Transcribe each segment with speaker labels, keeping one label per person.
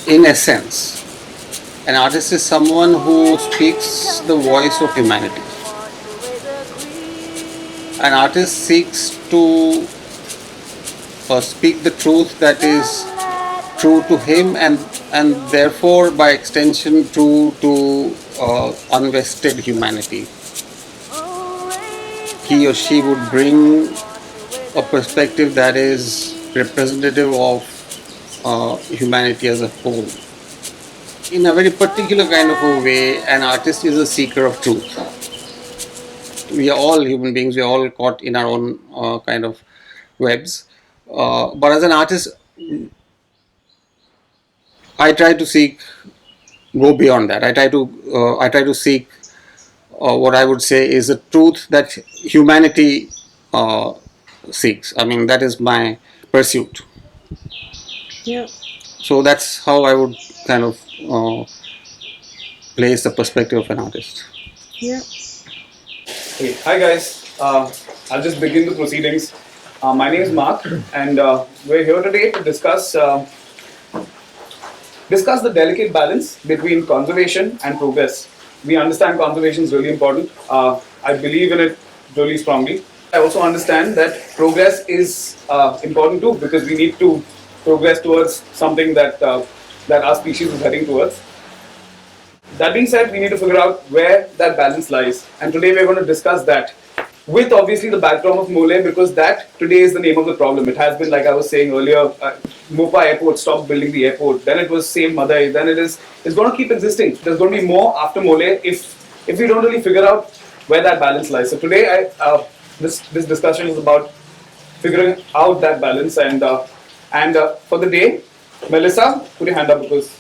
Speaker 1: in essence, an artist is someone who speaks the voice of humanity. An artist seeks to speak the truth that is true to him, and therefore by extension true to unvested humanity. He or she would bring a perspective that is representative of humanity as a whole. In a very particular kind of a way, an artist is a seeker of truth. We are all human beings, we are all caught in our own kind of webs. But as an artist, I try to go beyond that. I try to seek what I would say is the truth that humanity uh, seeks. I mean, that is my pursuit.
Speaker 2: Yeah.
Speaker 1: So that's how I would kind of place the perspective of an artist.
Speaker 2: Yeah.
Speaker 3: Hey, hi guys. I'll just begin the proceedings. My name is Mark, and we're here today to discuss the delicate balance between conservation and progress. We understand conservation is really important. I believe in it really strongly. I also understand that progress is important too, because we need to progress towards something that our species is heading towards. That being said, we need to figure out where that balance lies, and today we're going to discuss that with obviously the background of Mollem, because that today is the name of the problem. It has been, like I was saying earlier, Mopa Airport stopped building the airport. Then it was same Madai. Then it's going to keep existing. There's going to be more after Mollem if we don't really figure out where that balance lies. So today, this discussion is about figuring out that balance, and for the day, Melissa, put your hand up because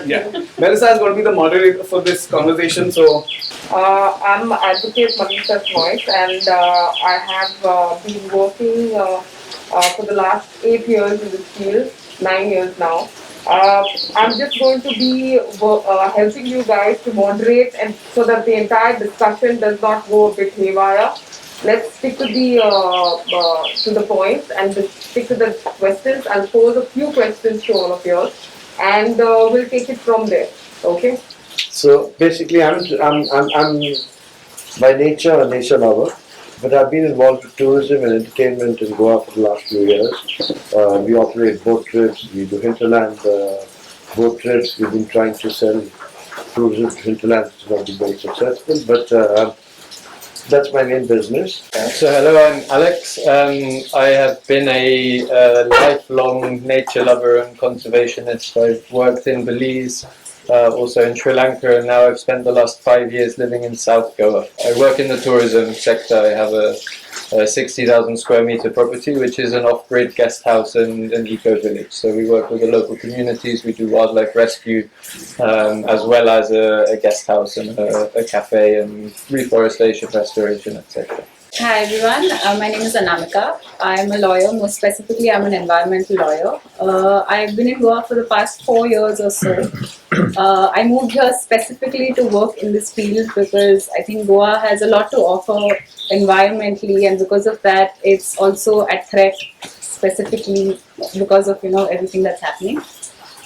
Speaker 3: yeah, Melissa is going to be the moderator for this conversation. So
Speaker 2: I'm advocate Manisha's voice, and I have been working for the last 8 years in this field, 9 years now. I'm just going to be helping you guys to moderate, and so that the entire discussion does not go a bit haywire. Let's stick to the points and stick to the questions. I'll pose a few questions to all of you, and we'll take it from there. Okay?
Speaker 4: So basically, I'm by nature a nature lover, but I've been involved with tourism and entertainment in Goa for the last few years. We operate boat trips, we do hinterland boat trips. We've been trying to sell tourism to hinterland. It's not been very successful, but that's my main business.
Speaker 5: So hello, I'm Alex. I have been a lifelong nature lover and conservationist. I've worked in Belize, also in Sri Lanka, and now I've spent the last 5 years living in South Goa. I work in the tourism sector. I have a 60,000 square meter property, which is an off-grid guest house and an eco-village. So we work with the local communities, we do wildlife rescue, as well as a guest house and a cafe and reforestation, restoration, etc.
Speaker 6: Hi everyone, my name is Anamika. I'm a lawyer, more specifically I'm an environmental lawyer. I've been in Goa for the past 4 years or so. I moved here specifically to work in this field because I think Goa has a lot to offer environmentally, and because of that it's also at threat specifically because of everything that's happening.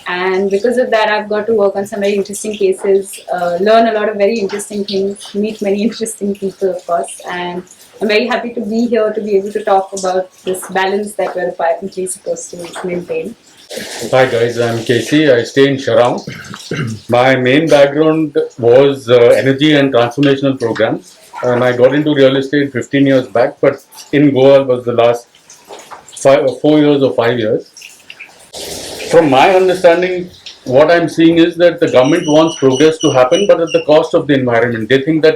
Speaker 6: And because of that, I've got to work on some very interesting cases, learn a lot of very interesting things, meet many interesting people, of course. And I'm very happy to be here to be able to talk about this balance that we're apparently supposed to maintain.
Speaker 7: Hi guys, I'm Casey. I stay in Sharang. My main background was energy and transformational programs, and I got into real estate 15 years back, but in Goa was the last 4 years or 5 years. From my understanding, what I'm seeing is that the government wants progress to happen, but at the cost of the environment. They think that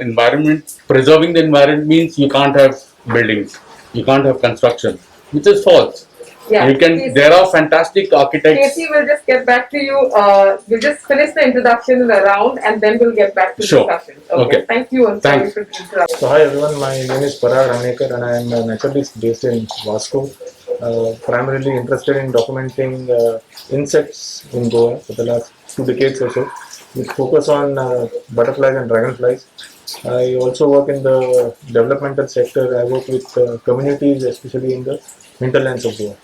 Speaker 7: preserving the environment means you can't have buildings, you can't have construction, which is false.
Speaker 2: Yeah.
Speaker 7: There are fantastic architects.
Speaker 2: Casey, we'll just get back to you. We'll just finish the introduction in a round, and then we'll get back to discussion. Okay. Thank you. And
Speaker 7: Thanks.
Speaker 2: sorry for interrupting.
Speaker 8: So hi everyone, my name is Parag Ranekar and I am a naturalist based in Vasco. Primarily interested in documenting insects in Goa for the last 2 decades or so, with focus on butterflies and dragonflies. I also work in the developmental sector. I work with communities, especially in the hinterlands of Goa.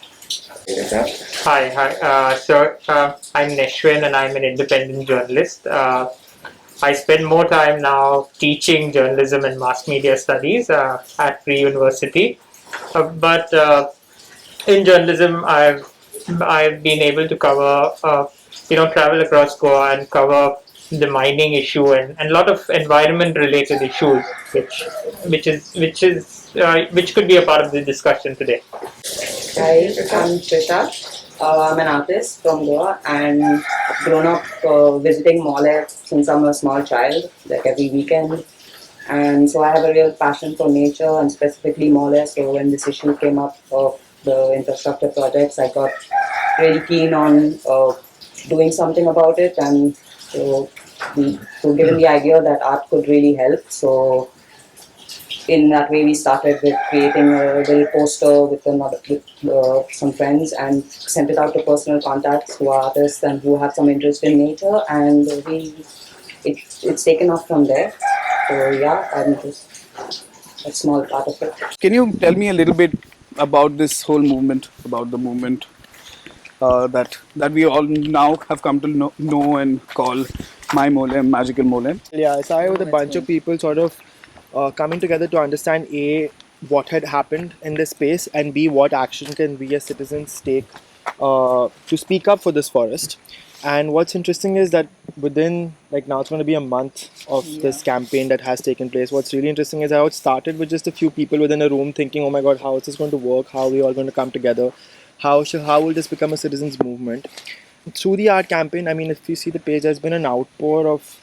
Speaker 9: I'm Neshwin and I'm an independent journalist. I spend more time now teaching journalism and mass media studies at pre-university. But in journalism, I've been able to cover, travel across Goa and cover the mining issue and a lot of environment-related issues, which could be a part of the discussion today.
Speaker 10: Hi, I'm Trisha. I'm an artist from Goa and grown up visiting Mollem since I'm a small child, like every weekend. And so I have a real passion for nature and specifically Mollem. So when this issue came up of the infrastructure projects, I got really keen on doing something about it. And so given the idea that art could really help, so in that way we started with creating a little poster with some friends and sent it out to personal contacts who are artists and who have some interest in nature, and it's taken off from there. So yeah, I'm just a small part of it.
Speaker 3: Can you tell me a little bit about this whole movement, about the movement that we all now have come to know and call My Mollem, Magical Mollem?
Speaker 11: Yeah, I started with a bunch of people sort of coming together to understand A, what had happened in this space, and B, what action can we as citizens take to speak up for this forest. And what's interesting is that within, like, now it's going to be a month of this campaign that has taken place. What's really interesting is how it started with just a few people within a room thinking, oh my god, how is this going to work? How are we all going to come together? How will this become a citizens movement? Through the art campaign, I mean, if you see the page, there's been an outpour of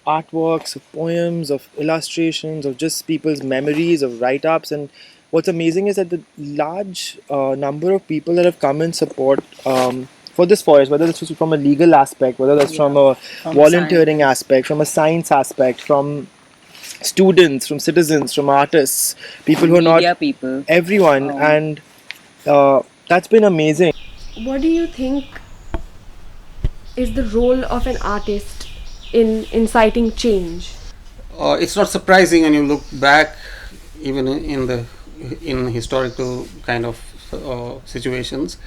Speaker 11: artworks, of poems, of illustrations, of just people's memories, of write ups. And what's amazing is that the large number of people that have come in support for this forest, whether this is from a legal aspect, whether that's from a volunteering aspect, from a science aspect, from students, from citizens, from artists, people who are not
Speaker 10: People.
Speaker 11: everyone, and that's been amazing.
Speaker 12: What do you think is the role of an artist in inciting change?
Speaker 1: It's not surprising when you look back, even in historical kind of situations.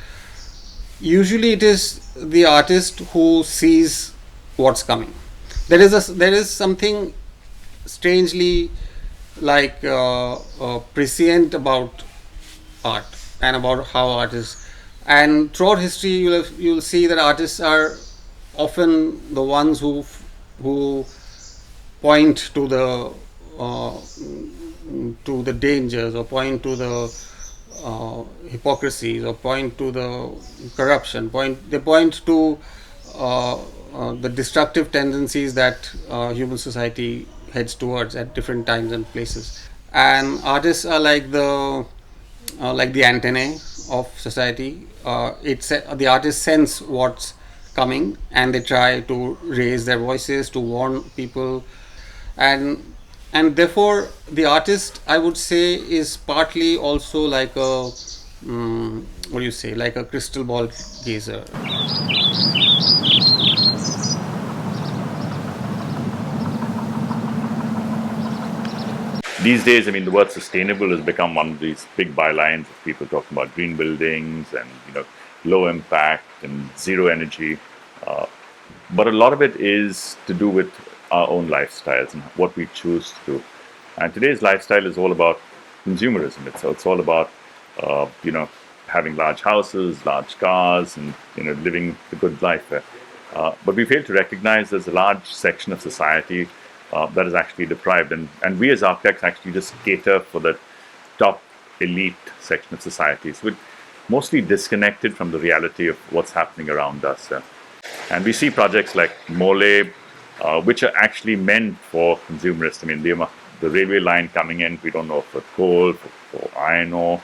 Speaker 1: Usually, it is the artist who sees what's coming. There is something strangely like prescient about art and about how art is. And throughout history, you'll see that artists are often the ones who point to the dangers, or point to the hypocrisies, or point to the corruption. They point to the destructive tendencies that human society heads towards at different times and places. And artists are like the antennae of society. The artists sense what's coming, and they try to raise their voices to warn people, and therefore the artist, I would say, is partly also like a what do you say, like a crystal ball gazer.
Speaker 13: These days, I mean, the word sustainable has become one of these big bylines of people talking about green buildings and, low impact and zero energy. But a lot of it is to do with our own lifestyles and what we choose to do. And today's lifestyle is all about consumerism. It's all about, having large houses, large cars, and, living the good life. But we fail to recognize there's a large section of society that is actually deprived. And we as architects actually just cater for the top elite section of society. So we're mostly disconnected from the reality of what's happening around us. And we see projects like Mollem, which are actually meant for consumerists. I mean, the railway line coming in, we don't know for coal, for iron ore.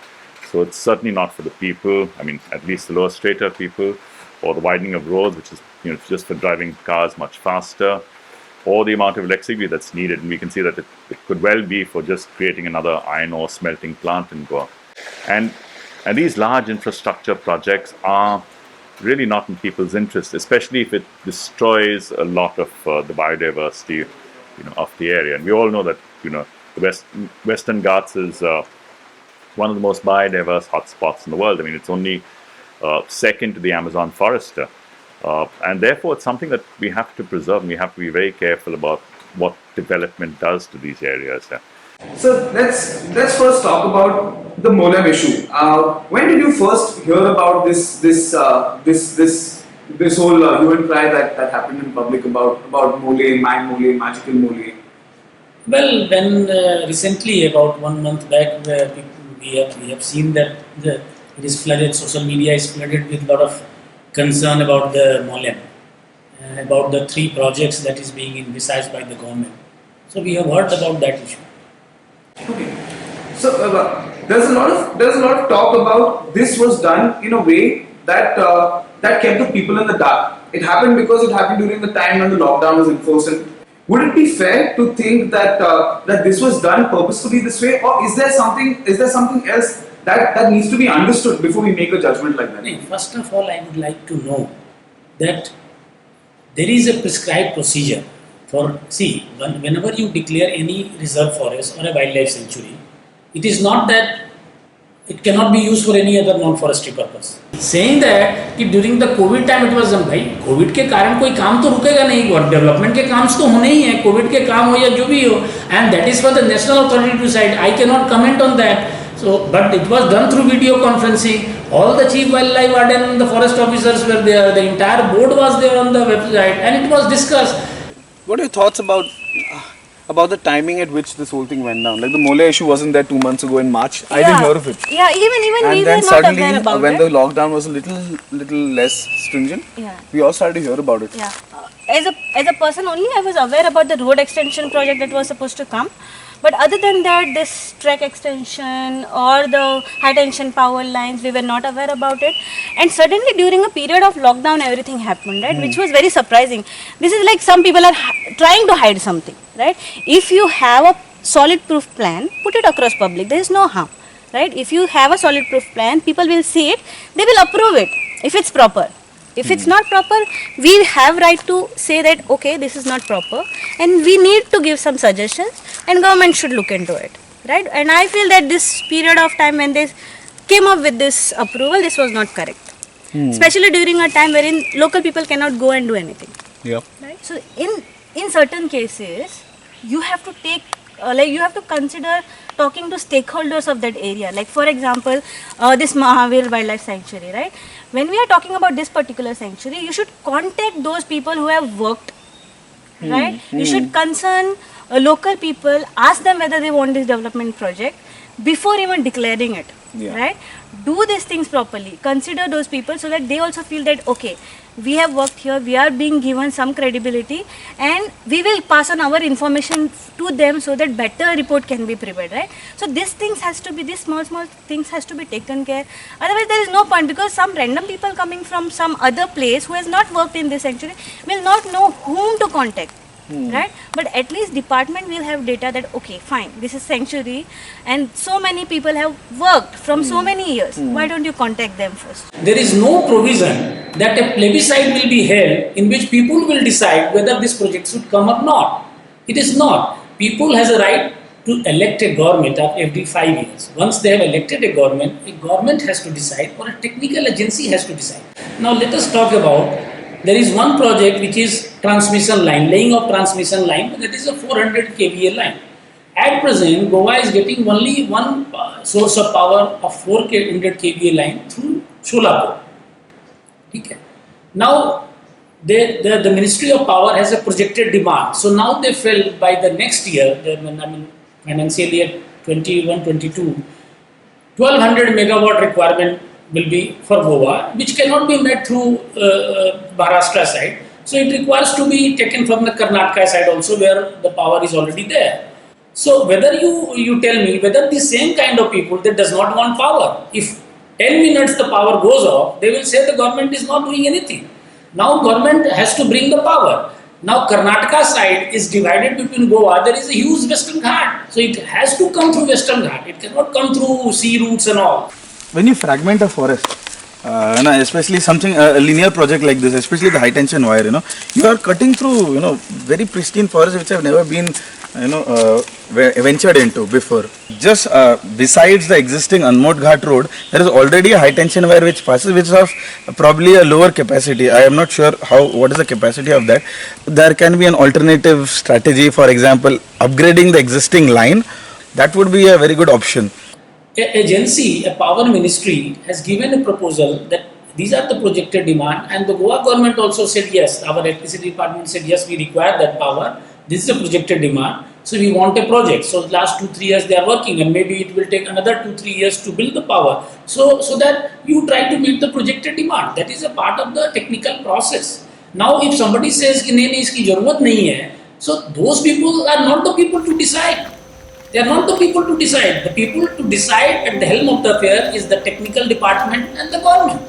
Speaker 13: So it's certainly not for the people. I mean, at least the lower strata people, or the widening of roads, which is just for driving cars much faster, or the amount of electricity that's needed. And we can see that it could well be for just creating another iron ore smelting plant in Goa. And these large infrastructure projects are really not in people's interest, especially if it destroys a lot of the biodiversity, of the area. And we all know that, the Western Ghats is one of the most biodiverse hotspots in the world. I mean, it's only second to the Amazon forest. And therefore, it's something that we have to preserve, and we have to be very careful about what development does to these areas.
Speaker 3: So let's first talk about the Mollem issue. When did you first hear about this whole hue and cry that happened in public about Mollem, my Mollem, magical Mollem?
Speaker 14: Well, when recently, about 1 month back, we have seen that it is flooded. Social media is flooded with a lot of concern about the Mollem, about the 3 projects that is being envisaged by the government. So we have heard about that issue.
Speaker 3: Okay. So there's a lot of talk about this was done in a way that that kept the people in the dark. It happened because it happened during the time when the lockdown was enforced. And would it be fair to think that that this was done purposefully this way, or is there something else that needs to be understood before we make a judgment like that?
Speaker 14: First of all, I would like to know that there is a prescribed procedure for, whenever you declare any reserve forest or a wildlife sanctuary, it is not that it cannot be used for any other non-forestry purpose. Saying that कि during the COVID time it was done, भाई COVID के कारण कोई काम तो रुकेगा नहीं, और डेवलपमेंट के काम तो होने ही हैं, COVID के काम हो या जो भी हो, and that is for the national authority to decide. I cannot comment on that. So, but it was done through video conferencing. All the chief wildlife warden and the forest officers were there. The entire board was there on the website, and it was discussed.
Speaker 3: What are your thoughts about the timing at which this whole thing went down? Like the Mollem issue wasn't there 2 months ago in March. I didn't hear of it.
Speaker 15: Yeah, even
Speaker 3: And
Speaker 15: we
Speaker 3: then
Speaker 15: were not
Speaker 3: suddenly,
Speaker 15: aware about
Speaker 3: when
Speaker 15: it.
Speaker 3: the lockdown was a little less stringent, we all started to hear about it.
Speaker 15: Yeah. As a person only, I was aware about the road extension project that was supposed to come. But other than that, this track extension or the high tension power lines, we were not aware about it. And suddenly during a period of lockdown, everything happened, right? Which was very surprising. This is like some people are trying to hide something, right? If you have a solid proof plan, put it across public. There is no harm, right? If you have a solid proof plan, people will see it. They will approve it if it's proper. If it's not proper, we have right to say that okay, this is not proper, and we need to give some suggestions, and government should look into it, right? And I feel that this period of time when they came up with this approval, this was not correct, especially during a time wherein local people cannot go and do anything.
Speaker 3: Yeah.
Speaker 15: Right. So in certain cases, you have to take you have to consider talking to stakeholders of that area. Like for example, this Mahavir Wildlife Sanctuary, right? When we are talking about this particular sanctuary, you should contact those people who have worked, right? You should concern local people, ask them whether they want this development project before even declaring it, right? Do these things properly, consider those people so that they also feel that okay, we have worked here, we are being given some credibility, and we will pass on our information to them so that better report can be prepared, right? So these things has to be, these small things has to be taken care. Otherwise there is no point, because some random people coming from some other place who has not worked in this sanctuary will not know whom to contact. Right, but at least department will have data that okay, fine, this is sanctuary and so many people have worked from so many years. Why don't you contact them first?
Speaker 14: There is no provision that a plebiscite will be held in which people will decide whether this project should come or not. It is not. People has a right to elect a government after every 5 years. Once they have elected a government has to decide, or a technical agency has to decide. Now let us talk about, there is one project which is transmission line, laying of transmission line, that is a 400 kVA line. At present, Goa is getting only one source of power of 400 kVA line through Sholapur. Okay. Now, the Ministry of Power has a projected demand. So now they felt by the next year, financial year 21-22, 1200 megawatt requirement will be for Goa, which cannot be met through Maharashtra side. So it requires to be taken from the Karnataka side also, where the power is already there. So whether you tell me whether the same kind of people that does not want power, if 10 minutes the power goes off, they will say the government is not doing anything. Now government has to bring the power. Now Karnataka side is divided between Goa. There is a huge Western Ghat. So it has to come through Western Ghat. It cannot come through sea routes and all.
Speaker 3: When you fragment a forest, especially something, a linear project like this, especially the high tension wire, you are cutting through, very pristine forests which have never been
Speaker 16: ventured into before. Just besides the existing Anmod Ghat road, there is already a high tension wire which passes, which is of probably a lower capacity. I am not sure what is the capacity of that. There can be an alternative strategy, for example, upgrading the existing line. That would be a very good option.
Speaker 14: Agency, a power ministry, has given a proposal that these are the projected demand, and the Goa government also said yes. Our electricity department said yes, we require that power. This is the projected demand, so we want a project. So last 2-3 years they are working, and maybe it will take another 2-3 years to build the power. So that you try to meet the projected demand. That is a part of the technical process. Now, if somebody says कि नहीं नहीं इसकी जरूरत नहीं है, so those people are not the people to decide. They are not the people to decide. The people to decide at the helm of the affair is the technical department and the government.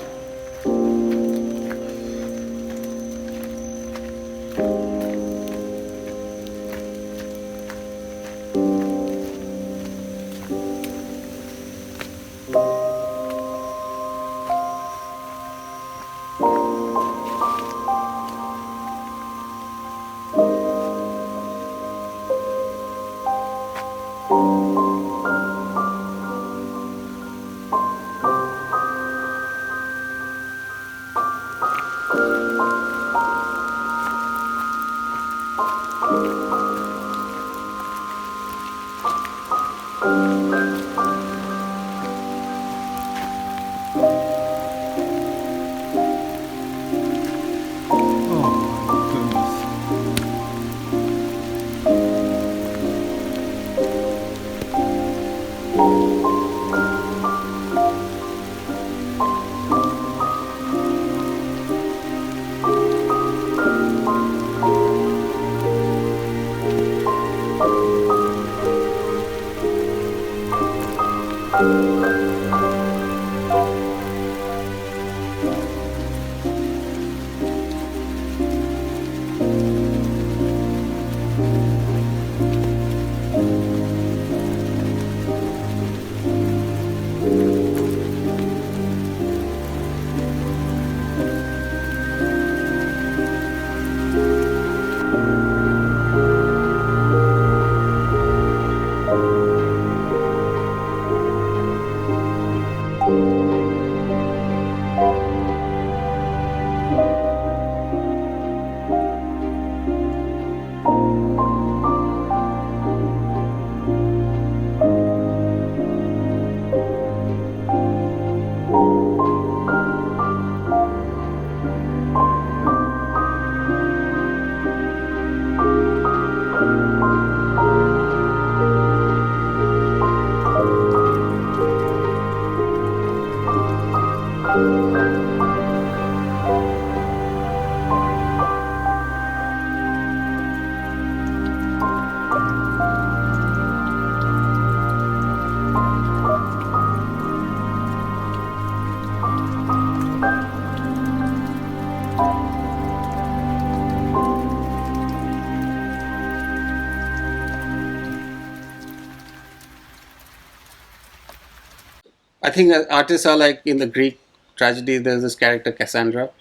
Speaker 1: I think that artists are like in the Greek tragedy. There's this character Cassandra.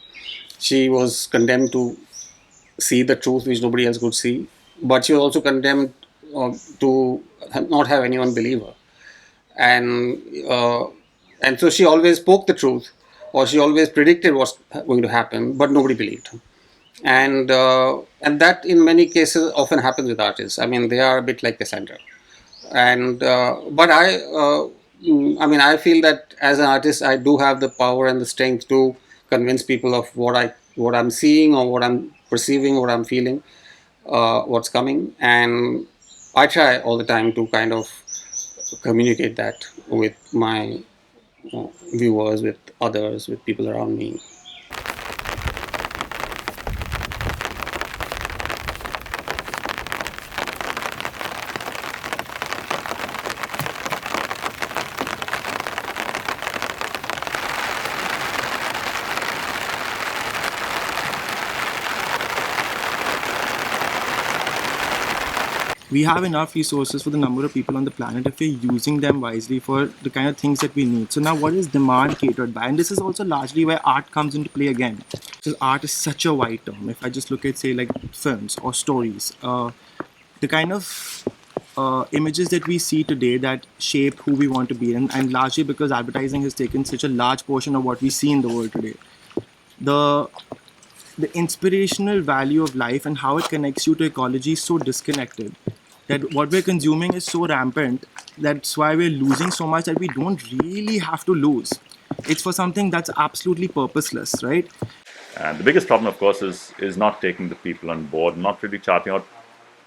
Speaker 1: She was condemned to see the truth which nobody else could see, but she was also condemned to not have anyone believe her, and uh, and so she always spoke the truth, or she always predicted what's going to happen, but nobody believed her. And that in many cases often happens with artists. I mean, they are a bit like Cassandra, and but I mean, I feel that as an artist, I do have the power and the strength to convince people of what I'm seeing or what I'm perceiving, what I'm feeling, what's coming, and I try all the time to kind of communicate that with my viewers, with others, with people around me.
Speaker 11: We have enough resources for the number of people on the planet if we're using them wisely for the kind of things that we need. So now what is demand catered by? And this is also largely where art comes into play again. Because art is such a wide term. If I just look at, say, like films or stories, the kind of images that we see today that shape who we want to be, and largely because advertising has taken such a large portion of what we see in the world today. The inspirational value of life and how it connects you to ecology is so disconnected that what we're consuming is so rampant. That's why we're losing so much that we don't really have to lose. It's for something that's absolutely purposeless, right?
Speaker 13: And the biggest problem, of course, is not taking the people on board, not really charting out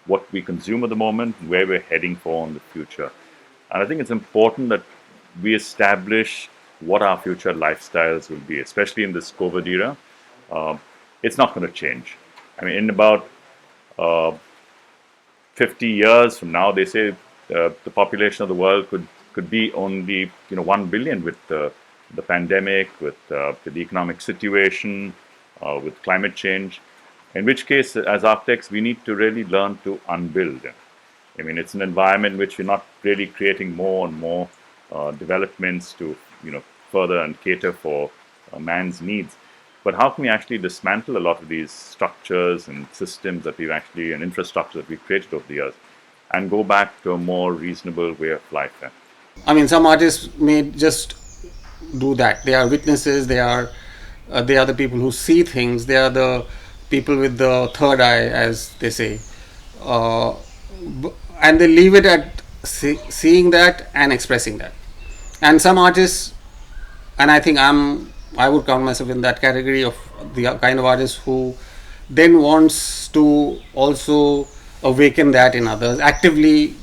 Speaker 13: what we consume at the moment, where we're heading for in the future. And I think it's important that we establish what our future lifestyles will be, especially in this COVID era. Uh, it's not going to change. I mean, in about 50 years from now, they say the population of the world could be only 1 billion with the pandemic, with the economic situation, with climate change. In which case, as architects, we need to really learn to unbuild. I mean, it's an environment in which we're not really creating more and more developments to further and cater for man's needs. But how can we actually dismantle a lot of these structures and systems that we've actually, and infrastructure that we've created over the years, and go back to a more reasonable way of life?
Speaker 1: I mean, some artists may just do that. They are witnesses. They are the people who see things. They are the people with the third eye, as they say, uh, and they leave it at seeing that and expressing that. And some artists, and I would count myself in that category of the kind of artist who then wants to also awaken that in others, actively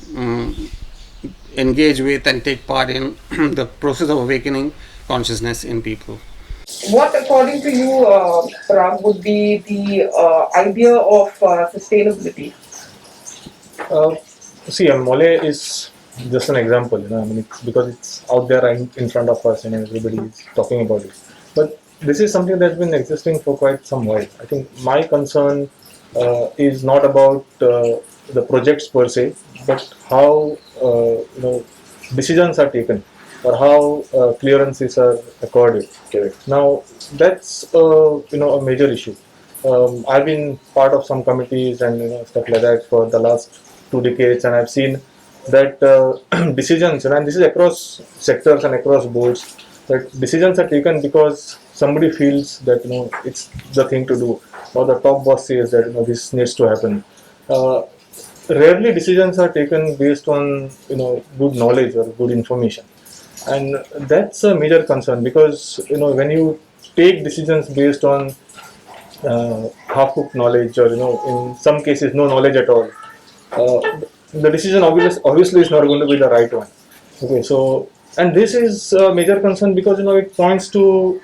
Speaker 1: engage with and take part in the process of awakening consciousness in people.
Speaker 2: What, according to you, Parag, would be the idea of sustainability?
Speaker 8: Uh, See, Mole is just an example, I mean, it's because it's out there in front of us, and everybody is talking about it. But this is something that's been existing for quite some while. I think my concern is not about the projects per se, but how decisions are taken, or how clearances are accorded. Now, that's a major issue. I've been part of some committees and stuff like that for the last 2 decades, and I've seen that decisions, and this is across sectors and across boards, that decisions are taken because somebody feels that it's the thing to do, or the top boss says that this needs to happen. Uh, Rarely decisions are taken based on good knowledge or good information, and that's a major concern, because when you take decisions based on half-cooked knowledge, or in some cases no knowledge at all, the decision obviously is not going to be the right one. Okay, so, and this is a major concern because it points to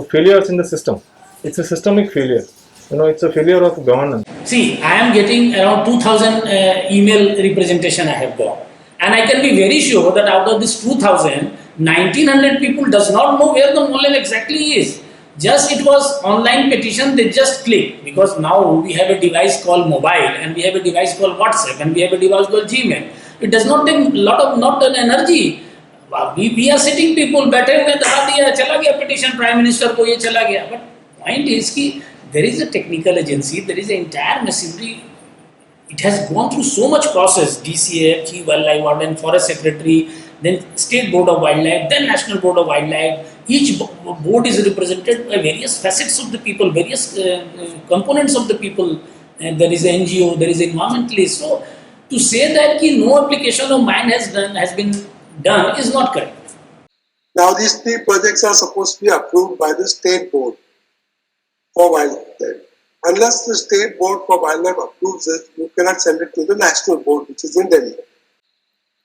Speaker 8: failures in the system. It's a systemic failure. It's a failure of governance.
Speaker 14: See, I am getting around 2000 email representation I have got. And I can be very sure that out of this 2000, 1900 people does not know where the Mollem exactly is. Just it was online petition, they just click, because now we have a device called mobile, and we have a device called WhatsApp, and we have a device called Gmail. It does not take a lot of not an energy. We are sitting people बैठे हुए दबा दिया चला गया petition prime minister को ये चला गया. But point is कि there is a technical agency, there is an entire machinery. It has gone through so much process: DCA, Chief Wildlife Warden, Forest Secretary, then State Board of Wildlife, then National Board of Wildlife. Each board is represented by various facets of the people, various components of the people. And there is an NGO, there is an environmentalist. So to say that ki no application of mine has been done is not correct.
Speaker 17: Now these 3 projects are supposed to be approved by the State Board for Wildlife. Unless the State Board for Wildlife approves it, you cannot send it to the National Board, which is in Delhi.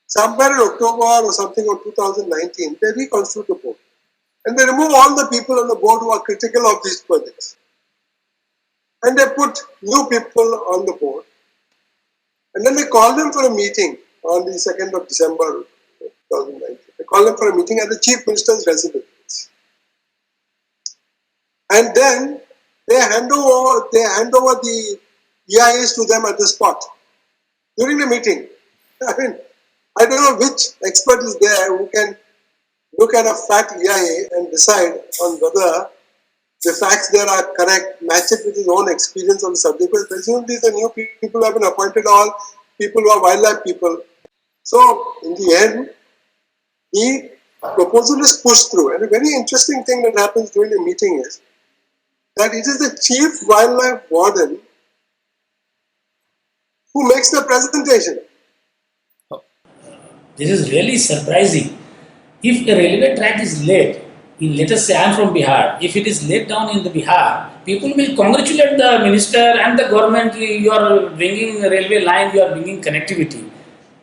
Speaker 17: Somewhere in October or something of 2019, they reconstitute the board. And they remove all the people on the board who are critical of these projects. And they put new people on the board. And then they call them for a meeting on the 2nd of December 2019. They call them for a meeting at the Chief Minister's residence. And then they hand over the EIAs to them at the spot during the meeting. I mean, I don't know which expert is there who can look at a fat EIA and decide on whether the facts there are correct, match it with his own experience on the subject. Because presumably the new people have been appointed, all people who are wildlife people. So in the end, the proposal is pushed through. And a very interesting thing that happens during the meeting is that it is the chief wildlife warden who makes the presentation.
Speaker 14: This is really surprising. If a railway track is laid, let us say I am from Bihar, if it is laid down in the Bihar, people will congratulate the minister and the government, you are bringing a railway line, you are bringing connectivity.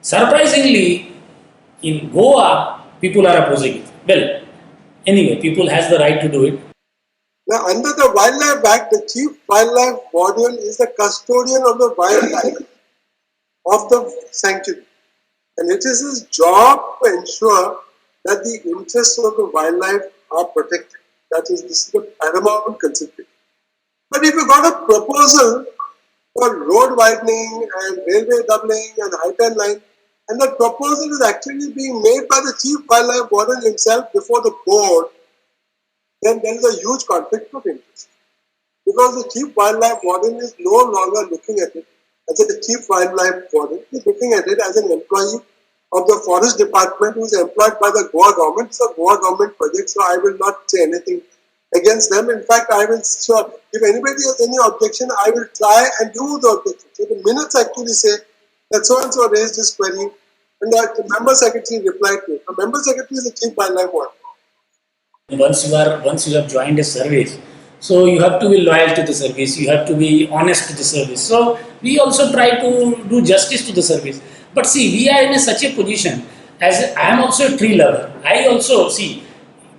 Speaker 14: Surprisingly, in Goa, people are opposing it. Well, anyway, people has the right to do it.
Speaker 17: Now, under the Wildlife Act, the chief wildlife warden is the custodian of the wildlife of the sanctuary. And it is his job to ensure that the interests of the wildlife are protected. That is, this is the paramount consideration. But if you got a proposal for road widening and railway doubling and high-ten line, and that proposal is actually being made by the chief wildlife warden himself before the board, then there is a huge conflict of interest. Because the chief wildlife warden is no longer looking at it as a chief wildlife warden, he is looking at it as an employee of the forest department who is employed by the Goa government. It's a Goa government project, so I will not say anything against them. In fact, I will sure, if anybody has any objection, I will try and do the objection. So the minutes actually say that so-and-so raised this query and that the member secretary replied to it. The member secretary is the chief wildlife warden.
Speaker 14: Once you have joined a service, so you have to be loyal to the service, you have to be honest to the service. So we also try to do justice to the service. But see, we are in such a position, as I am also a tree lover. I also see,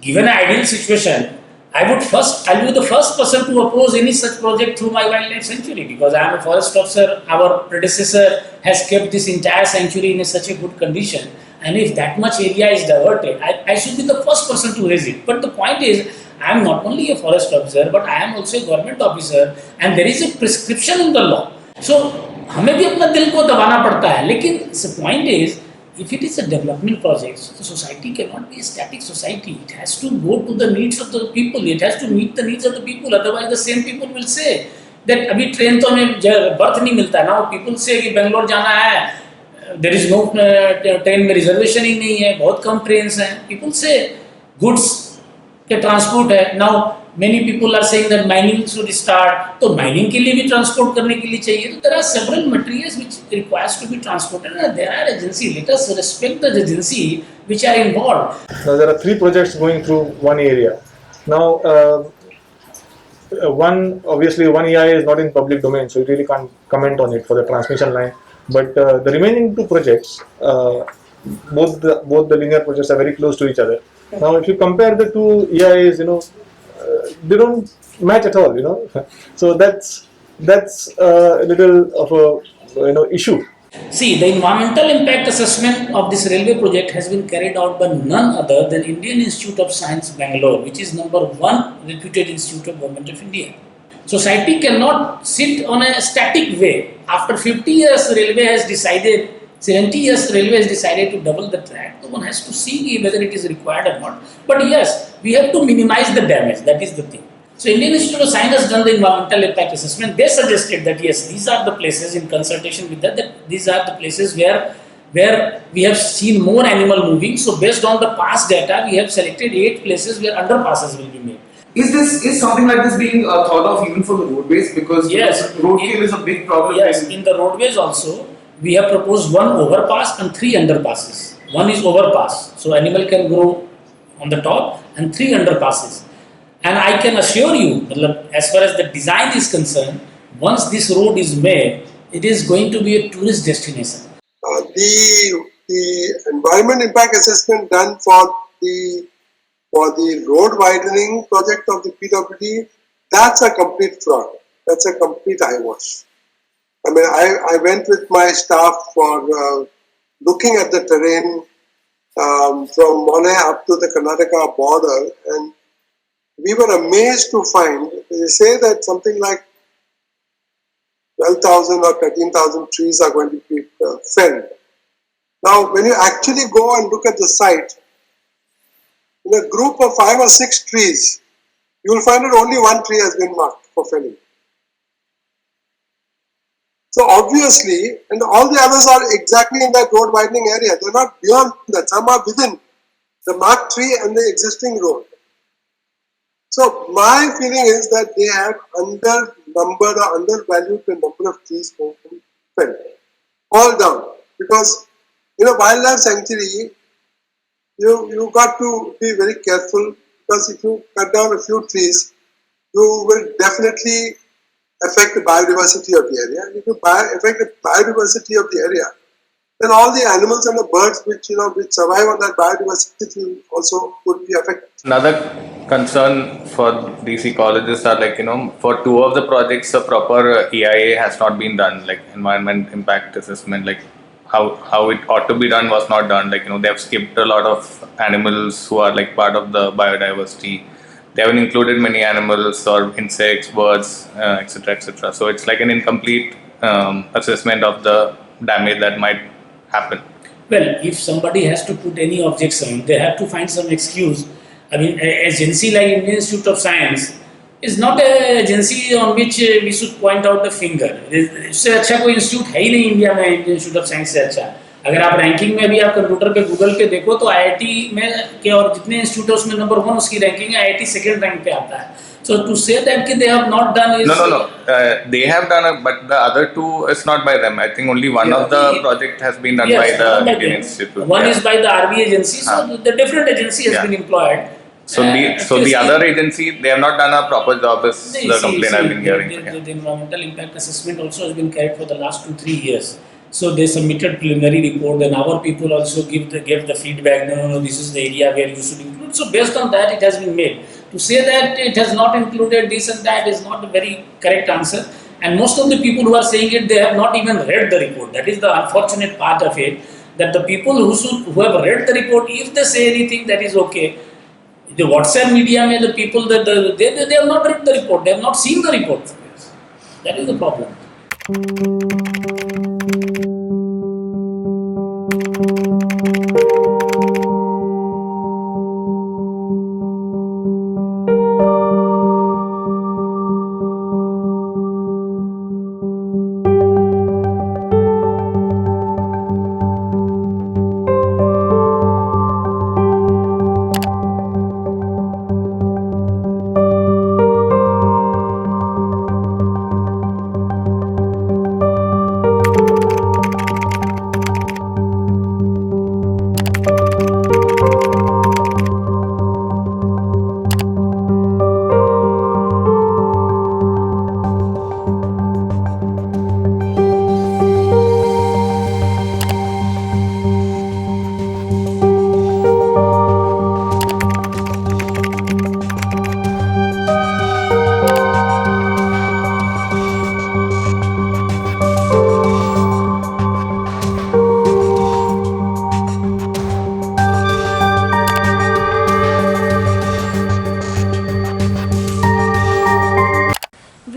Speaker 14: given an ideal situation, I'll be the first person to oppose any such project through my wildlife sanctuary, because I am a forest officer. Our predecessor has kept this entire sanctuary in such a good condition. And if that much area is diverted, I should be the first person to raise it. But the point is, I am not only a forest officer, but I am also a government officer, and there is a prescription in the law. So, हमें भी अपना दिल को दबाना पड़ता है. लेकिन the point is, if it is a development project, the society cannot be a static society. It has to go to the needs of the people. It has to meet the needs of the people. Otherwise, the same people will say that अभी train तो हमें birth नहीं मिलता है. Now people say कि बेंगलोर जाना है. There is no train में रिजर्वेशन ही नहीं है, बहुत कम ट्रेन हैं. पीपल से गुड्स के ट्रांसपोर्ट है. Now many people are saying that mining should start, तो माइनिंग के लिए भी ट्रांसपोर्ट करने के लिए चाहिए. तो there are several materials which requires to be transported and there are agency. Let us respect the agency which are involved.
Speaker 8: Now there are 3 projects going through one area. Now one EIA is not in public domain, so you really can't comment on it for the transmission line. But the remaining 2 projects, both the linear projects are very close to each other. Now, if you compare the 2 EIAs, they don't match at all. So that's a little of a issue.
Speaker 14: See, the environmental impact assessment of this railway project has been carried out by none other than Indian Institute of Science, Bangalore, which is #1 reputed institute of Government of India. Society cannot sit on a static way. After 50 years, railway has decided, 70 years, railway has decided to double the track. So one has to see whether it is required or not. But yes, we have to minimize the damage. That is the thing. So Indian Institute of Science has done the environmental impact assessment. They suggested that yes, these are the places in consultation with that these are the places where we have seen more animal moving. So based on the past data, we have selected 8 places where underpasses will be made.
Speaker 3: Is something like this being thought of even for the roadways? Because
Speaker 14: yes,
Speaker 3: roadkill is a big problem.
Speaker 14: Yes, in the roadways also, we have proposed 1 overpass and 3 underpasses. 1 is overpass, so animal can go on the top, and 3 underpasses. And I can assure you, as far as the design is concerned, once this road is made, it is going to be a tourist destination.
Speaker 17: The environment impact assessment done for the road widening project of the PWD, that's a complete fraud. That's a complete eyewash. I mean, I went with my staff for looking at the terrain from Mollem up to the Karnataka border, and we were amazed to find, they say that something like 12,000 or 13,000 trees are going to be felled. Now, when you actually go and look at the site, in a group of 5 or 6 trees, you will find that only one tree has been marked for felling. So obviously, and all the others are exactly in that road widening area. They're not beyond that. Some are within the marked tree and the existing road. So my feeling is that they have under-numbered or undervalued the number of trees felled, all down. Because in a wildlife sanctuary, you got to be very careful, because if you cut down a few trees, you will definitely affect the biodiversity of the area. And if you affect the biodiversity of the area, then all the animals and the birds which survive on that biodiversity also would be affected.
Speaker 18: Another concern for these ecologists are like, for two of the projects, a proper EIA has not been done, like environment impact assessment, like how it ought to be done was not done. Like, they have skipped a lot of animals who are like part of the biodiversity. They haven't included many animals or insects, birds, etc., etc. So it's like an incomplete assessment of the damage that might happen.
Speaker 14: Well, if somebody has to put any objection, they have to find some excuse. I mean, a agency like Indian Institute of Science is not an agency on which we should point out the finger. इससे अच्छा कोई institute है ही नहीं India में, Indian institute of science से अच्छा. अगर आप रैंकिंग में भी आप कंप्यूटर पे गूगल पे देखो तो आईआईटी में के और जितने इंस्टीट्यूट है उसमें नंबर 1 उसकी रैंकिंग है, आईआईटी सेकंड रैंक पे आता है. So to say that they have not done is
Speaker 18: no. They have done it, but the other two is not by them. I think only one of the project has been done by the Indian Institute.
Speaker 14: One is by the RB agency, so the different agency has been employed.
Speaker 18: So the other agency, they have not done a proper job, is the complaint I've been hearing.
Speaker 14: The environmental impact assessment also has been carried for the last 2-3 years. So they submitted preliminary report, then our people also gave the feedback. No, this is the area where you should include. So based on that, it has been made. To say that it has not included this and that is not a very correct answer. And most of the people who are saying it, they have not even read the report. That is the unfortunate part of it. That the people who have read the report, if they say anything, that is okay. The WhatsApp media, the people that they have not read the report, they have not seen the report. That is the problem.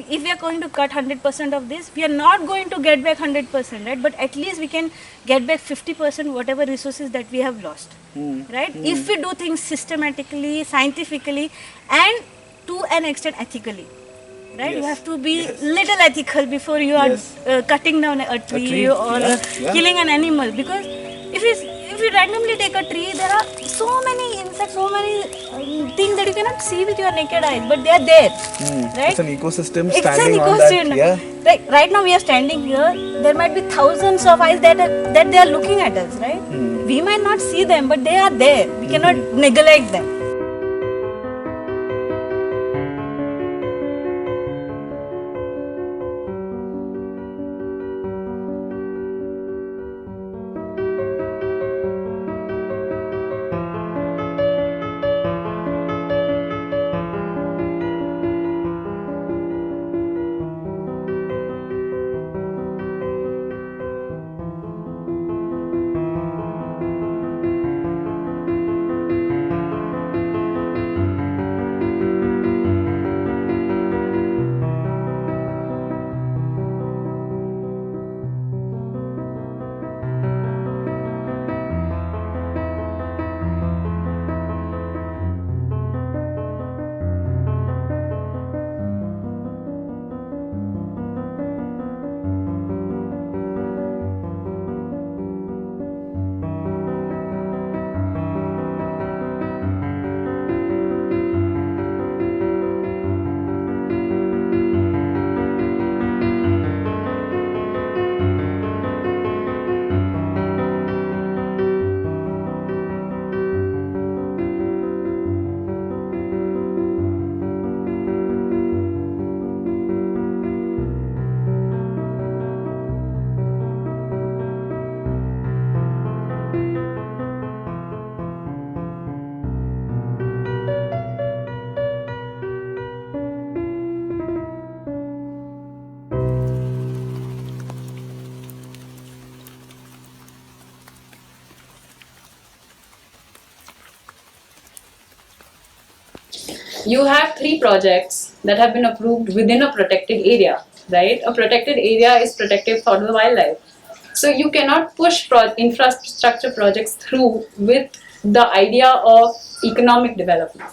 Speaker 15: If we are going to cut 100% of this, we are not going to get back 100%, right? But at least we can get back 50% whatever resources that we have lost, right? If we do things systematically, scientifically, and to an extent ethically, right? You have to be little ethical before you are cutting down a tree or killing an animal, because if you randomly take a tree, there are so many insects, so many things that you cannot see with your naked eyes, but they are there, right?
Speaker 16: It's an ecosystem
Speaker 15: It's
Speaker 16: standing
Speaker 15: an
Speaker 16: on
Speaker 15: ecosystem.
Speaker 16: that. Yeah.
Speaker 15: Like right now we are standing here, there might be thousands of eyes that they are looking at us, right? We might not see them, but they are there. We cannot neglect them.
Speaker 6: you have 3 projects that have been approved within a protected area, right? A protected area is protected for the wildlife. So you cannot push infrastructure projects through with the idea of economic development,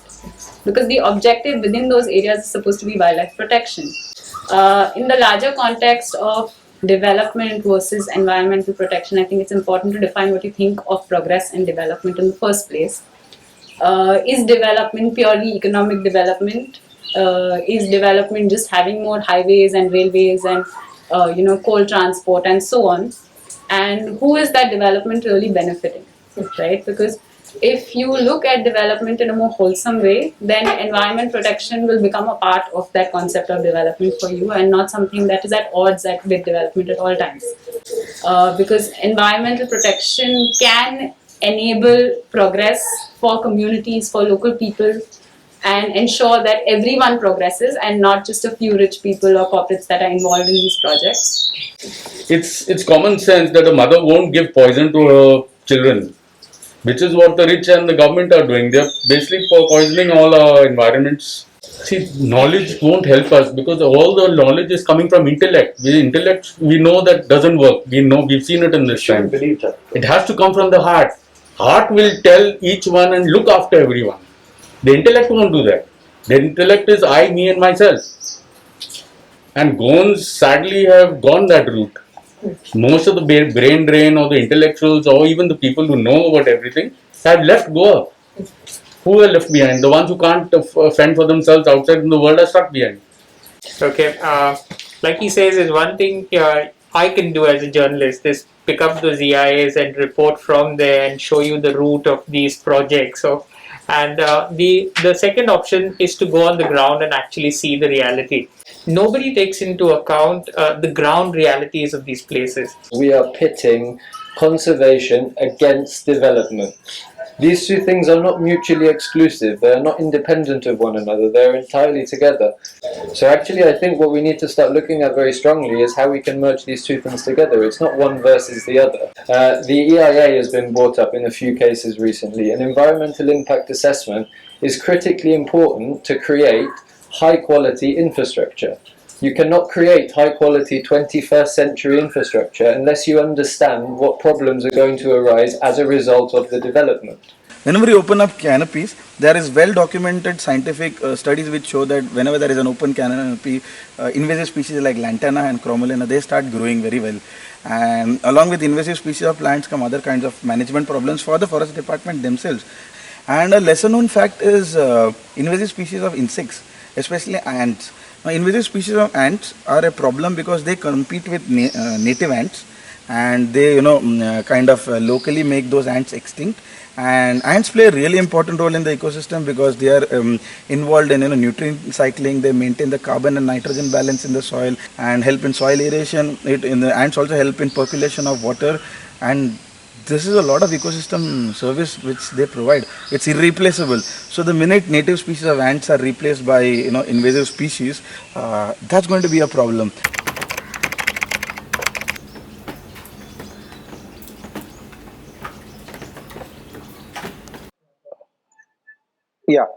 Speaker 6: because the objective within those areas is supposed to be wildlife protection. In the larger context of development versus environmental protection, I think it's important to define what you think of progress and development in the first place. Is development purely economic development? Is development just having more highways and railways and coal transport and so on? And who is that development really benefiting, right? Because if you look at development in a more wholesome way, then environment protection will become a part of that concept of development for you, and not something that is at odds with development at all times. Because environmental protection can enable progress for communities, for local people, and ensure that everyone progresses and not just a few rich people or corporates that are involved in these projects.
Speaker 7: It's common sense that a mother won't give poison to her children, which is what the rich and the government are doing. They're basically poisoning all our environments. See, knowledge won't help us because all the knowledge is coming from intellect. Intellect, we know that doesn't work. We've seen it in this time.
Speaker 4: Believe that.
Speaker 7: It has to come from the heart. Heart will tell each one and look after everyone. The intellect won't do that. The intellect is I, me, and myself. And Goans sadly have gone that route. Most of the brain drain or the intellectuals or even the people who know about everything have left Goa. Who are left behind? The ones who can't fend for themselves outside in the world are stuck behind.
Speaker 9: Okay, like he says, is one thing I can do as a journalist is pick up those EIAs and report from there and show you the route of these projects. So, and the second option is to go on the ground and actually see the reality. Nobody takes into account the ground realities of these places.
Speaker 5: We are pitting conservation against development. These two things are not mutually exclusive, they are not independent of one another, they're entirely together. So actually I think what we need to start looking at very strongly is how we can merge these two things together. It's not one versus the other. The EIA has been brought up in a few cases recently. An environmental impact assessment is critically important to create high quality infrastructure. You cannot create high quality 21st century infrastructure unless you understand what problems are going to arise as a result of the development.
Speaker 16: Whenever you open up canopies, there is well documented scientific studies which show that whenever there is an open canopy, invasive species like lantana and cromolena, they start growing very well. And along with invasive species of plants come other kinds of management problems for the forest department themselves. And a lesser known fact is invasive species of insects, especially ants. Now, invasive species of ants are a problem because they compete with native ants, and they kind of locally make those ants extinct. And ants play a really important role in the ecosystem because they are involved in nutrient cycling. They maintain the carbon and nitrogen balance in the soil and help in soil aeration. The ants also help in percolation of water, and this is a lot of ecosystem service which they provide. It's irreplaceable. So the minute native species of ants are replaced by invasive species, that's going to be a problem.
Speaker 19: Yeah.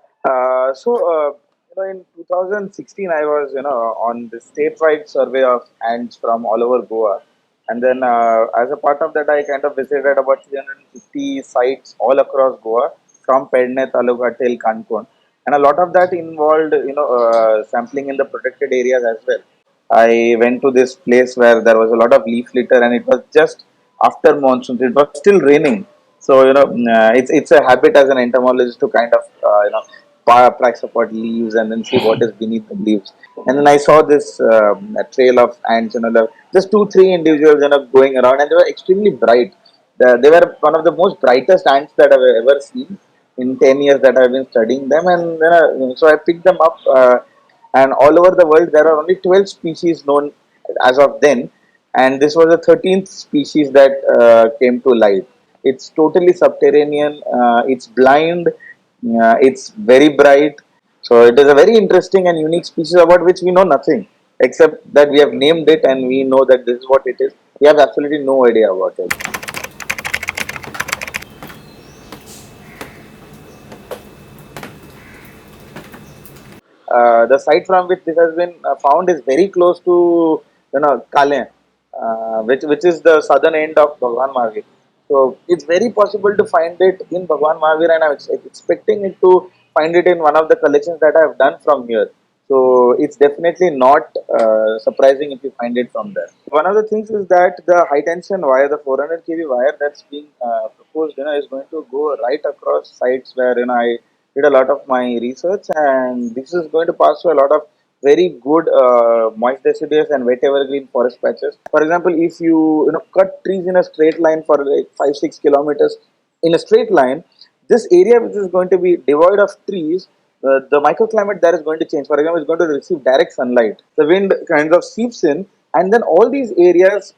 Speaker 19: In 2016, I was, on the statewide survey of ants from all over Goa. And then, as a part of that, I kind of visited about 350 sites all across Goa, from Pedne Taluka till Kankon. And a lot of that involved, sampling in the protected areas as well. I went to this place where there was a lot of leaf litter, and it was just after monsoon. It was still raining, so it's a habit as an entomologist to kind of price apart leaves and then see what is beneath the leaves. And then I saw this a trail of ants, just 2-3 individuals, going around, and they were extremely bright. They were one of the most brightest ants that I've ever seen in 10 years that I've been studying them. And so I picked them up. And all over the world there are only 12 species known as of then, and this was the 13th species that came to light. It's totally subterranean, it's blind, it's very bright. So it is a very interesting and unique species about which we know nothing, except that we have named it and we know that this is what it is. We have absolutely no idea about it. the site from which this has been found is very close to Kalen, which is the southern end of Bhagwan Mahavir. So it's very possible to find it in Bhagwan Mahavir, and I'm expecting it to find it in one of the collections that I have done from here. So it's definitely not surprising if you find it from there. One of the things is that the high tension wire, the 400 kV wire that's being proposed, is going to go right across sites where I did a lot of my research, and this is going to pass through a lot of very good moist deciduous and wet evergreen forest patches. For example, if you cut trees in a straight line for like 5-6 kilometers in a straight line, this area which is going to be devoid of trees, the microclimate there is going to change. For example, it's going to receive direct sunlight. The wind kind of seeps in, and then all these areas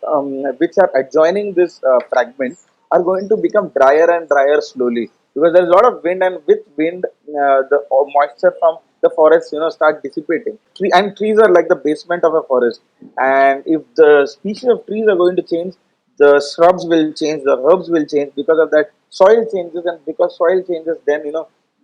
Speaker 19: which are adjoining this fragment are going to become drier and drier slowly, because there's a lot of wind, and with wind, the moisture from the forest start dissipating. And trees are like the basement of a forest, and if the species of trees are going to change, the shrubs will change, the herbs will change. Because of that, soil changes, and because soil changes, then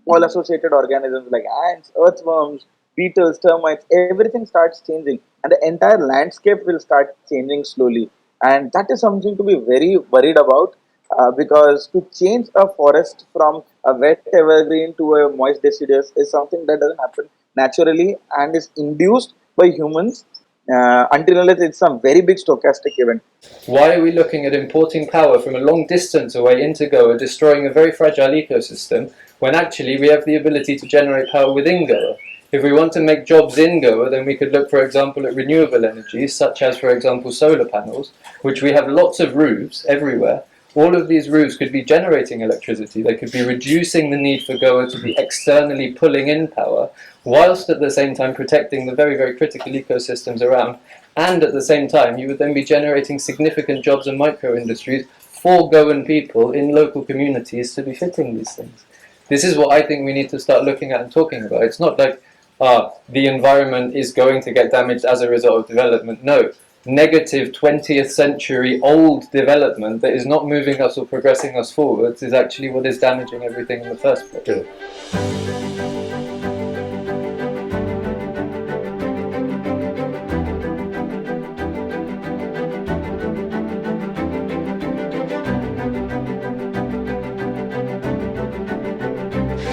Speaker 19: all associated organisms like ants, earthworms, beetles, termites, everything starts changing, and the entire landscape will start changing slowly. And that is something to be very worried about, because to change a forest from a wet evergreen to a moist deciduous is something that doesn't happen naturally and is induced by humans, until unless it's some very big stochastic event.
Speaker 5: Why are we looking at importing power from a long distance away into Goa, destroying a very fragile ecosystem, when actually we have the ability to generate power within Goa? If we want to make jobs in Goa, then we could look, for example, at renewable energies, such as, for example, solar panels, which we have lots of roofs everywhere. All of these roofs could be generating electricity. They could be reducing the need for Goa to be externally pulling in power, whilst at the same time protecting the very, very critical ecosystems around. And at the same time, you would then be generating significant jobs and micro-industries for Goan people in local communities to be fitting these things. This is what I think we need to start looking at and talking about. It's not like the environment is going to get damaged as a result of development. No. Negative 20th century old development that is not moving us or progressing us forwards is actually what is damaging everything in the first place.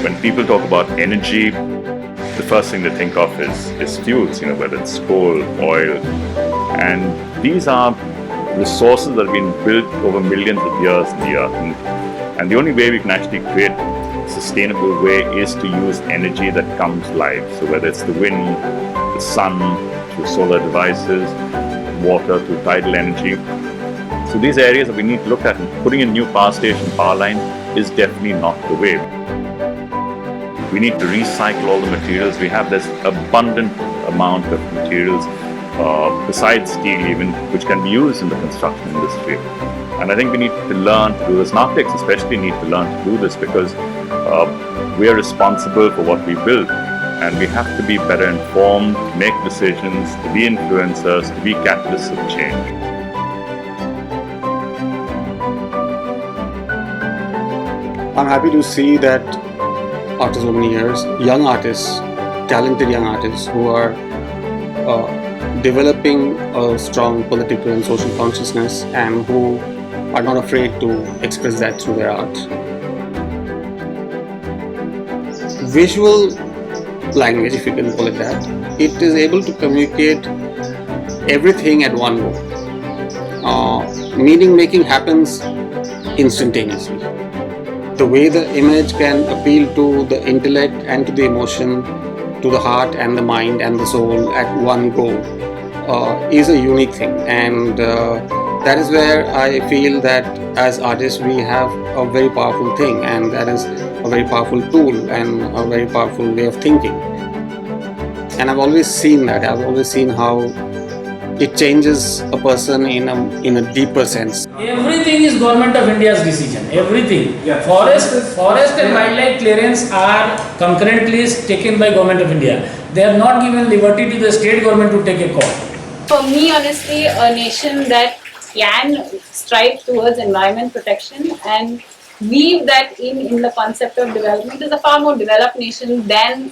Speaker 13: When people talk about energy, the first thing they think of is fuels, whether it's coal, oil, and these are resources that have been built over millions of years in the earth. And the only way we can actually create a sustainable way is to use energy that comes live. So whether it's the wind, the sun, through solar devices, water, through tidal energy. So these areas that we need to look at, and putting in new power station, power line is definitely not the way. We need to recycle all the materials we have. There's abundant amount of materials besides steel even, which can be used in the construction industry. And I think we need to learn to do this, and architects especially need to learn to do this, because we are responsible for what we build, and we have to be better informed, to make decisions, to be influencers, to be catalysts of change.
Speaker 1: I'm happy to see that after so many years, young artists, talented young artists who are developing a strong political and social consciousness, and who are not afraid to express that through their art. Visual language, if you can call it that, it is able to communicate everything at one go. Meaning making happens instantaneously. The way the image can appeal to the intellect and to the emotion, to the heart and the mind and the soul at one go, is a unique thing. And that is where I feel that as artists we have a very powerful thing, and that is a very powerful tool and a very powerful way of thinking. And I've always seen that. I've always seen how it changes a person in a deeper sense.
Speaker 14: Everything is Government of India's decision. Everything. Forest and wildlife clearance are concurrently taken by Government of India. They have not given liberty to the state government to take a call.
Speaker 6: For me, honestly, a nation that can strive towards environment protection and weave that in the concept of development is a far more developed nation than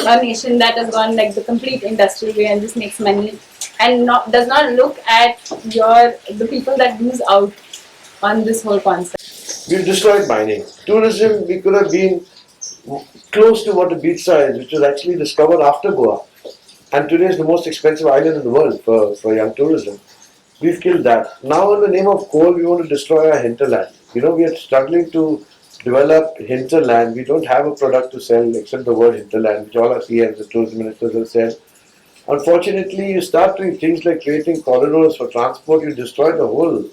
Speaker 6: a nation that has gone like the complete industrial way and just makes money and does not look at the people that lose out on this whole concept.
Speaker 4: We've destroyed mining. Tourism, we could have been close to what the beachside is, which was actually discovered after Goa. And today is the most expensive island in the world for young tourism. We've killed that. Now, in the name of coal, we want to destroy our hinterland. You know, we are struggling to develop hinterland. We don't have a product to sell except the word hinterland, which all our CMs, the tourism ministers have said. Unfortunately, you start doing things like creating corridors for transport, you destroy the whole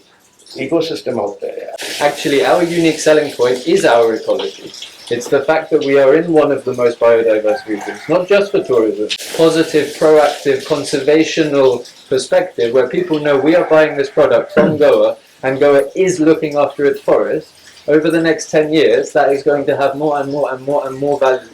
Speaker 4: ecosystem out there.
Speaker 5: Actually, our unique selling point is our ecology. It's the fact that we are in one of the most biodiverse regions, not just for tourism. Positive, proactive, conservational perspective where people know we are buying this product from Goa and Goa is looking after its forest. Over the next 10 years, that is going to have more and more and more and more value.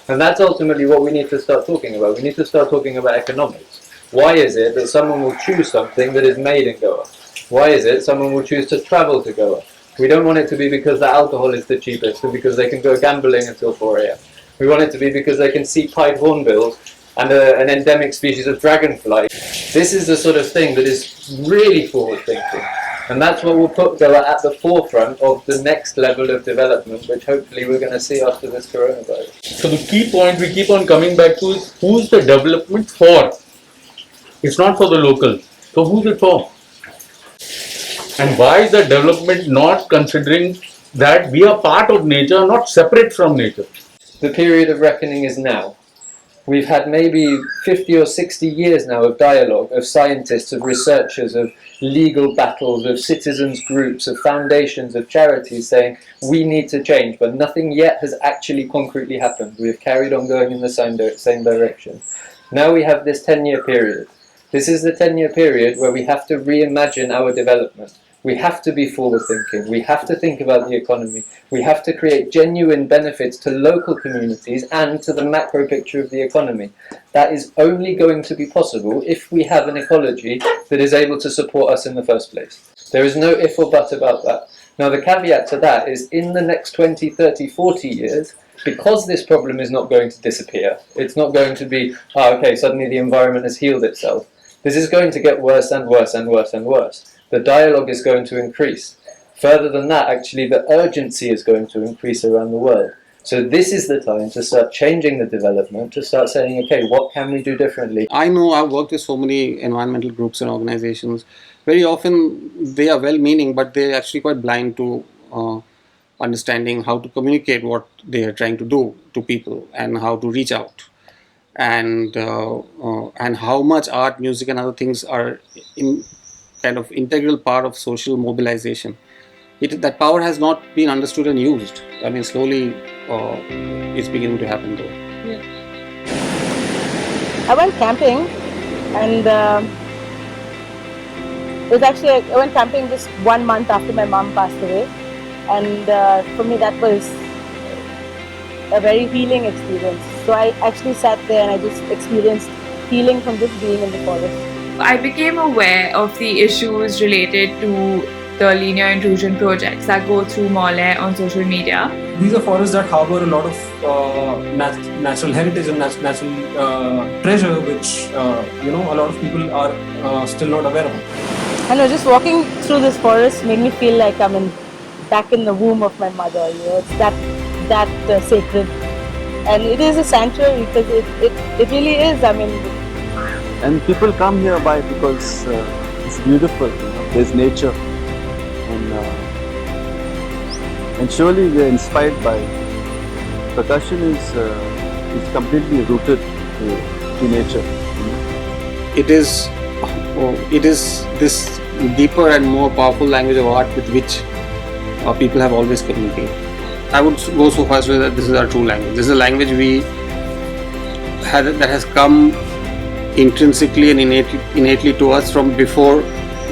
Speaker 5: And that's ultimately what we need to start talking about. We need to start talking about economics. Why is it that someone will choose something that is made in Goa? Why is it someone will choose to travel to Goa? We don't want it to be because the alcohol is the cheapest or because they can go gambling until 4 a.m. We want it to be because they can see pied hornbills and an endemic species of dragonfly. This is the sort of thing that is really forward thinking. And that's what will put Goa at the forefront of the next level of development, which hopefully we're going to see after this coronavirus.
Speaker 7: So the key point we keep on coming back to is who's the development for? It's not for the locals. So who's it for? And why is the development not considering that we are part of nature, not separate from nature?
Speaker 5: The period of reckoning is now. We've had maybe 50 or 60 years now of dialogue, of scientists, of researchers, of legal battles, of citizens groups, of foundations, of charities saying we need to change, but nothing yet has actually concretely happened. We have carried on going in the same direction. Now we have this 10-year period. This is the 10-year period where we have to reimagine our development. We have to be forward-thinking. We have to think about the economy. We have to create genuine benefits to local communities and to the macro picture of the economy. That is only going to be possible if we have an ecology that is able to support us in the first place. There is no if or but about that. Now, the caveat to that is in the next 20, 30, 40 years, because this problem is not going to disappear, it's not going to be, okay, suddenly the environment has healed itself. This is going to get worse and worse and worse and worse. The dialogue is going to increase. Further than that, actually, the urgency is going to increase around the world. So this is the time to start changing the development, to start saying, okay, what can we do differently?
Speaker 1: I know I've worked with so many environmental groups and organizations. Very often they are well-meaning, but they're actually quite blind to understanding how to communicate what they are trying to do to people and how to reach out. And how much art, music, and other things are in kind of integral part of social mobilization. That power has not been understood and used. I mean, slowly it's beginning to happen though.
Speaker 20: I went camping, and it was actually I went camping just 1 month after my mom passed away, and for me that was a very healing experience. So I actually sat there and I just experienced healing from just being in the forest.
Speaker 21: I became aware of the issues related to the linear intrusion projects that go through Mollem on social media.
Speaker 22: These are forests that harbor a lot of natural heritage and natural treasure, which a lot of people are still not aware of.
Speaker 20: I know, just walking through this forest made me feel like I'm back in the womb of my mother. It's that sacred, and it is a sanctuary because it really is.
Speaker 23: And people come here because it's beautiful. There's nature, and surely we are inspired by it. Percussion is completely rooted to nature.
Speaker 1: It is this deeper and more powerful language of art with which people have always communicated. I would go so far as to say that this is our true language. This is a language that has come intrinsically and innately to us from before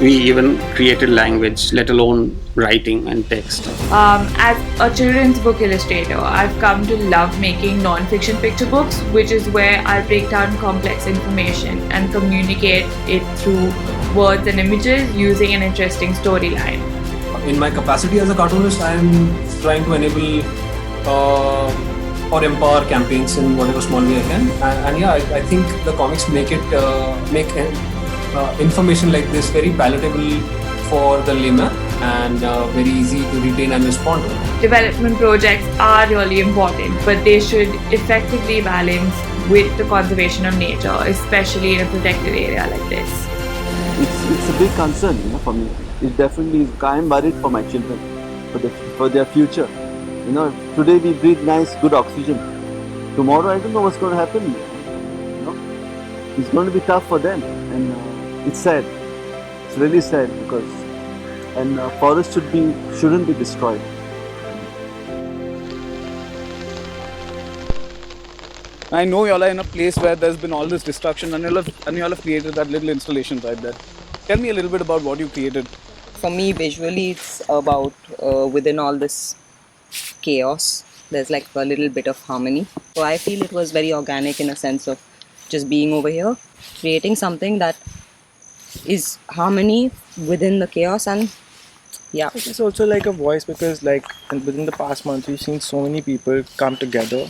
Speaker 1: we even created language, let alone writing and text.
Speaker 21: As a children's book illustrator, I've come to love making non-fiction picture books, which is where I break down complex information and communicate it through words and images using an interesting storyline.
Speaker 22: In my capacity as a cartoonist, I am trying to enable or empower campaigns in whatever small way I can. And yeah, I think the comics make information like this very palatable for the layman and very easy to retain and respond to.
Speaker 21: Development projects are really important, but they should effectively balance with the conservation of nature, especially in a protected area like this.
Speaker 23: It's a big concern, for me. It definitely is. I am worried for my children, for their future. Today we breathe nice, good oxygen. Tomorrow I don't know what's going to happen. It's going to be tough for them, and it's sad. It's really sad because forests shouldn't be destroyed.
Speaker 3: I know y'all are in a place where there's been all this destruction, and y'all have created that little installation right there. Tell me a little bit about what you created.
Speaker 10: For me, visually, it's about within all this chaos, there's like a little bit of harmony. So I feel it was very organic in a sense of just being over here, creating something that is harmony within the chaos. And yeah,
Speaker 11: it's also like a voice, because like within the past month we've seen so many people come together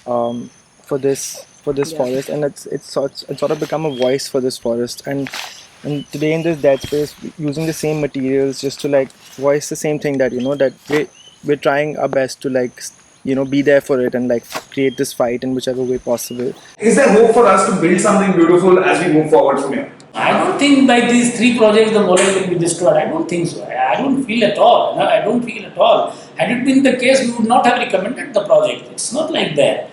Speaker 11: for this forest, and it's sort of become a voice for this forest. And today in this dead space, using the same materials just to like voice the same thing, that that we're trying our best to like be there for it and like create this fight in whichever way possible.
Speaker 3: Is there hope for us to build something beautiful as we move forward from here?
Speaker 14: I don't think by these 3 projects the Mollem will be destroyed. I don't think so. I don't feel at all. No, I don't feel at all. Had it been the case, we would not have recommended the project. It's not like that.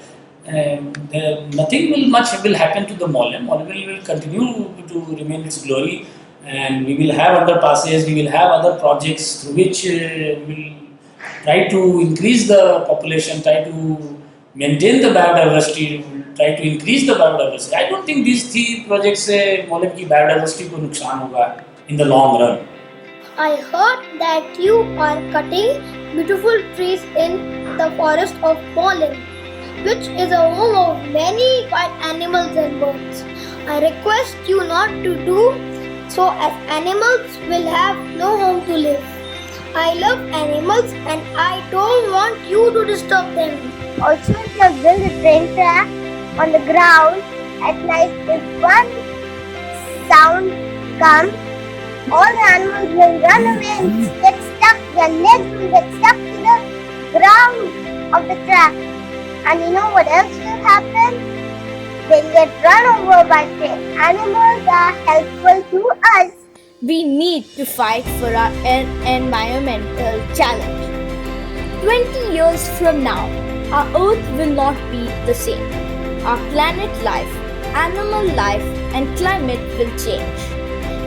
Speaker 14: Nothing much will happen to the Mollem. Mollem will continue to remain its glory, and we will have underpasses, we will have other projects through which we will try to increase the population, try to maintain the biodiversity, try to increase the biodiversity. I don't think these 3 projects से Mollem की biodiversity को नुकसान होगा in the long run.
Speaker 12: I heard that you are cutting beautiful trees in the forest of Mollem, which is a home of many wild animals and birds. I request you not to do so, as animals will have no home to live. I love animals and I don't want you to disturb them.
Speaker 24: Also, if you build a train track on the ground at night, if one sound comes, all the animals will run away and get stuck. Their legs will get stuck to the ground of the track. And you know what else will happen? They'll get run over by train. Animals are helpful to us.
Speaker 12: We need to fight for our environmental challenge. 20 years from now, our Earth will not be the same. Our planet life, animal life, and climate will change.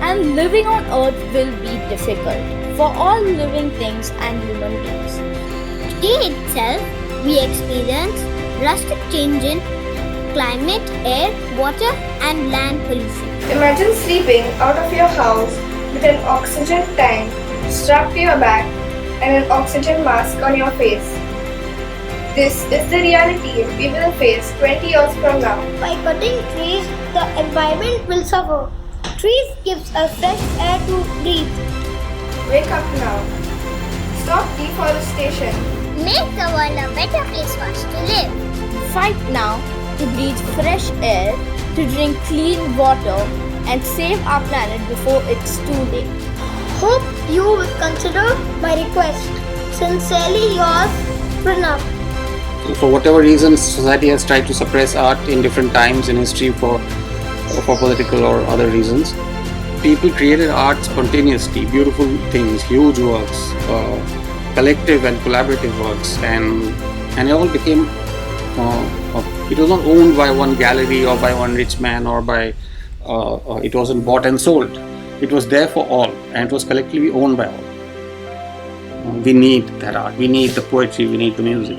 Speaker 12: And living on Earth will be difficult for all living things and human beings.
Speaker 24: Today itself, we experience drastic change in climate, air, water, and land pollution.
Speaker 25: Imagine sleeping out of your house with an oxygen tank strapped to your back and an oxygen mask on your face. This is the reality we will face 20 years from now.
Speaker 24: By cutting trees, the environment will suffer. Trees gives us fresh air to breathe.
Speaker 25: Wake up now. Stop deforestation.
Speaker 24: Make the world a better place for us to live.
Speaker 12: Fight now to breathe fresh air, to drink clean water, and save our planet before it's too late.
Speaker 24: Hope you will consider my request. Sincerely yours, Pranav.
Speaker 1: For whatever reasons, society has tried to suppress art in different times in history for political or other reasons. People created art spontaneously, beautiful things, huge works, collective and collaborative works, and it all became. It was not owned by one gallery or by one rich man or by. It wasn't bought and sold. It was there for all, and it was collectively owned by all. We need that art. We need the poetry. We need the music.